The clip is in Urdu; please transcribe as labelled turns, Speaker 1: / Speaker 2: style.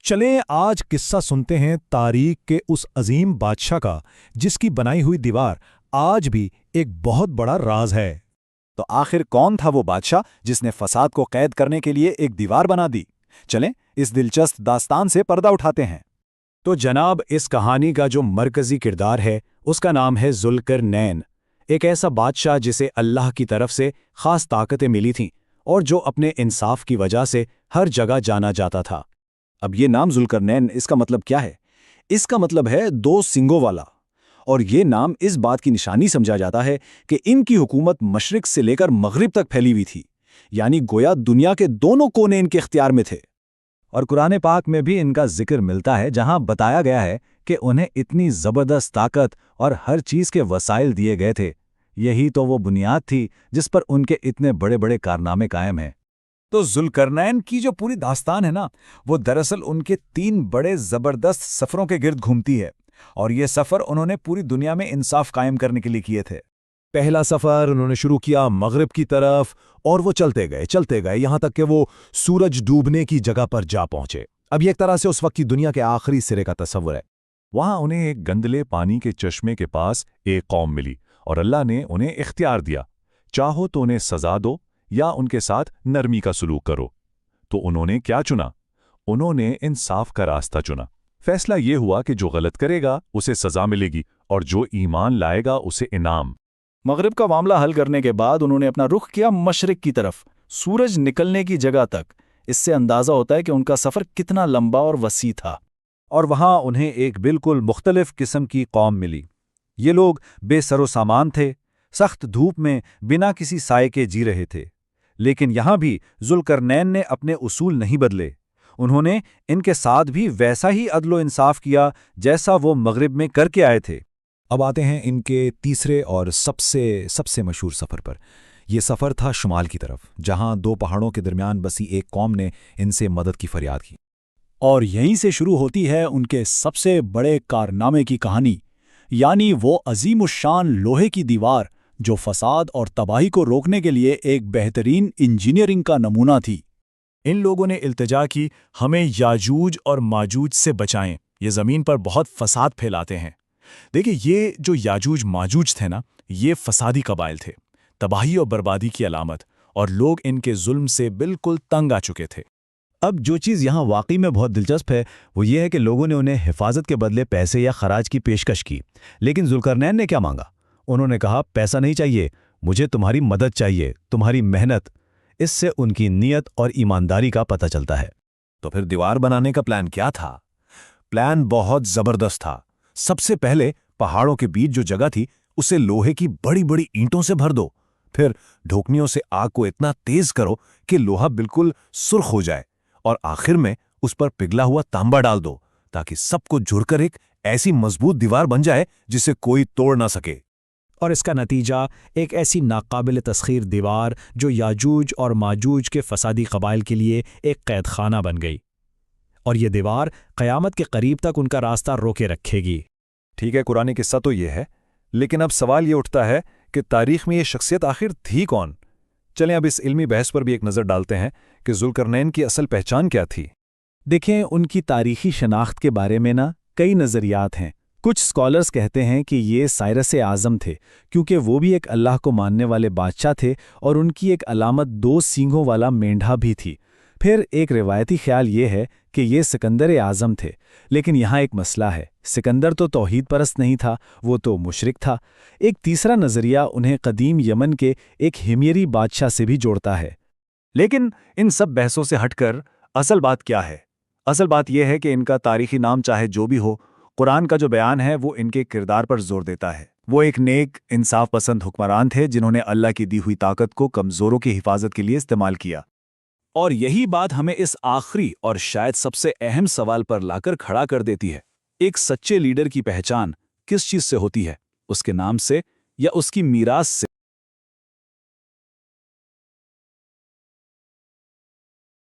Speaker 1: چلیں آج قصہ سنتے ہیں تاریخ کے اس عظیم بادشاہ کا جس کی بنائی ہوئی دیوار آج بھی ایک بہت بڑا راز ہے۔
Speaker 2: تو آخر کون تھا وہ بادشاہ جس نے فساد کو قید کرنے کے لیے ایک دیوار بنا دی؟ چلیں اس دلچسپ داستان سے پردہ اٹھاتے ہیں۔
Speaker 3: تو جناب اس کہانی کا جو مرکزی کردار ہے اس کا نام ہے ذوالقرنین، ایک ایسا بادشاہ جسے اللہ کی طرف سے خاص طاقتیں ملی تھیں اور جو اپنے انصاف کی وجہ سے ہر جگہ جانا جاتا تھا۔
Speaker 2: اب یہ نام ذوالقرنین، اس کا مطلب کیا ہے؟ اس کا مطلب ہے دو سنگوں والا، اور یہ نام اس بات کی نشانی سمجھا جاتا ہے کہ ان کی حکومت مشرق سے لے کر مغرب تک پھیلی ہوئی تھی، یعنی گویا دنیا کے دونوں کونے ان کے اختیار میں تھے۔
Speaker 4: اور قرآن پاک میں بھی ان کا ذکر ملتا ہے جہاں بتایا گیا ہے کہ انہیں اتنی زبردست طاقت اور ہر چیز کے وسائل دیے گئے تھے، یہی تو وہ بنیاد تھی جس پر ان کے اتنے بڑے بڑے کارنامے قائم ہیں۔
Speaker 5: تو ذوالقرنین کی جو پوری داستان ہے نا، وہ دراصل ان کے 3 بڑے زبردست سفروں کے گرد گھومتی ہے، اور یہ سفر انہوں نے پوری دنیا میں انصاف قائم کرنے کے لیے کیے تھے۔
Speaker 1: پہلا سفر انہوں نے شروع کیا مغرب کی طرف، اور وہ چلتے گئے یہاں تک کہ وہ سورج ڈوبنے کی جگہ پر جا پہنچے۔ اب یہ ایک طرح سے اس وقت کی دنیا کے آخری سرے کا تصور ہے۔
Speaker 6: وہاں انہیں ایک گندلے پانی کے چشمے کے پاس ایک قوم ملی، اور اللہ نے انہیں اختیار دیا، چاہو تو انہیں سزا دو یا ان کے ساتھ نرمی کا سلوک کرو۔ تو انہوں نے کیا چنا؟ انہوں نے انصاف کا راستہ چنا۔ فیصلہ یہ ہوا کہ جو غلط کرے گا اسے سزا ملے گی، اور جو ایمان لائے گا اسے انعام۔
Speaker 2: مغرب کا معاملہ حل کرنے کے بعد انہوں نے اپنا رخ کیا مشرق کی طرف، سورج نکلنے کی جگہ تک۔ اس سے اندازہ ہوتا ہے کہ ان کا سفر کتنا لمبا اور وسیع تھا۔
Speaker 4: اور وہاں انہیں ایک بالکل مختلف قسم کی قوم ملی۔ یہ لوگ بے سر و سامان تھے، سخت دھوپ میں بنا کسی سائے کے جی رہے تھے، لیکن یہاں بھی ذوالقرنین نے اپنے اصول نہیں بدلے۔ انہوں نے ان کے ساتھ بھی ویسا ہی عدل و انصاف کیا جیسا وہ مغرب میں کر کے آئے تھے۔
Speaker 1: اب آتے ہیں ان کے تیسرے اور سب سے مشہور سفر پر۔ یہ سفر تھا شمال کی طرف، جہاں 2 پہاڑوں کے درمیان بسی ایک قوم نے ان سے مدد کی فریاد کی۔
Speaker 3: اور یہیں سے شروع ہوتی ہے ان کے سب سے بڑے کارنامے کی کہانی، یعنی وہ عظیم الشان لوہے کی دیوار جو فساد اور تباہی کو روکنے کے لیے ایک بہترین انجینئرنگ کا نمونہ تھی۔
Speaker 5: ان لوگوں نے التجا کی، ہمیں یاجوج اور ماجوج سے بچائیں، یہ زمین پر بہت فساد پھیلاتے ہیں۔ دیکھیں، یہ جو یاجوج ماجوج تھے نا، یہ فسادی قبائل تھے، تباہی اور بربادی کی علامت، اور لوگ ان کے ظلم سے بالکل تنگ آ چکے تھے۔
Speaker 4: اب جو چیز یہاں واقعی میں بہت دلچسپ ہے وہ یہ ہے کہ لوگوں نے انہیں حفاظت کے بدلے پیسے یا خراج کی پیشکش کی، لیکن ذوالقرنین نے کیا مانگا؟ انہوں نے کہا پیسہ نہیں چاہیے، مجھے تمہاری مدد چاہیے، تمہاری محنت۔ اس سے ان کی نیت اور ایمانداری کا پتہ چلتا ہے۔
Speaker 1: تو پھر دیوار بنانے کا پلان کیا تھا؟ پلان بہت زبردست تھا۔ سب سے پہلے پہاڑوں کے بیچ جو جگہ تھی اسے لوہے کی بڑی بڑی اینٹوں سے بھر دو، پھر ڈھوکنیوں سے آگ کو اتنا تیز کرو کہ لوہا بالکل سرخ ہو جائے، اور آخر میں اس پر پگھلا ہوا تانبا ڈال دو تاکہ سب کو جڑ کر ایک ایسی مضبوط دیوار بن جائے جسے کوئی توڑ نہ سکے۔
Speaker 3: اور اس کا نتیجہ ایک ایسی ناقابل تسخیر دیوار جو یاجوج اور ماجوج کے فسادی قبائل کے لیے ایک قید خانہ بن گئی، اور یہ دیوار قیامت کے قریب تک ان کا راستہ روکے رکھے گی۔
Speaker 6: ٹھیک ہے، قرآن قصہ تو یہ ہے، لیکن اب سوال یہ اٹھتا ہے کہ تاریخ میں یہ شخصیت آخر تھی کون؟ چلیں اب اس علمی بحث پر بھی ایک نظر ڈالتے ہیں کہ ذوالقرنین کی اصل پہچان کیا تھی۔
Speaker 4: دیکھیں، ان کی تاریخی شناخت کے بارے میں کئی نظریات ہیں۔ کچھ اسکالرز کہتے ہیں کہ یہ سائرس اعظم تھے، کیونکہ وہ بھی ایک اللہ کو ماننے والے بادشاہ تھے، اور ان کی ایک علامت 2 سینگوں والا مینڈھا بھی تھی۔ پھر ایک روایتی خیال یہ ہے کہ یہ سکندر اعظم تھے، لیکن یہاں ایک مسئلہ ہے، سکندر تو توحید پرست نہیں تھا، وہ تو مشرک تھا۔ ایک تیسرا نظریہ انہیں قدیم یمن کے ایک ہمیری بادشاہ سے بھی جوڑتا ہے۔
Speaker 2: لیکن ان سب بحثوں سے ہٹ کر اصل بات کیا ہے؟ اصل بات یہ ہے کہ ان کا تاریخی نام چاہے جو بھی ہو، قرآن کا جو بیان ہے وہ ان کے کردار پر زور دیتا ہے۔ وہ ایک نیک، انصاف پسند حکمران تھے جنہوں نے اللہ کی دی ہوئی طاقت کو کمزوروں کی حفاظت کے لیے استعمال کیا۔ اور یہی بات ہمیں اس آخری اور شاید سب سے اہم سوال پر لا کر کھڑا کر دیتی ہے۔ ایک سچے لیڈر کی پہچان کس چیز سے ہوتی ہے؟ اس کے نام سے یا اس کی میراث سے؟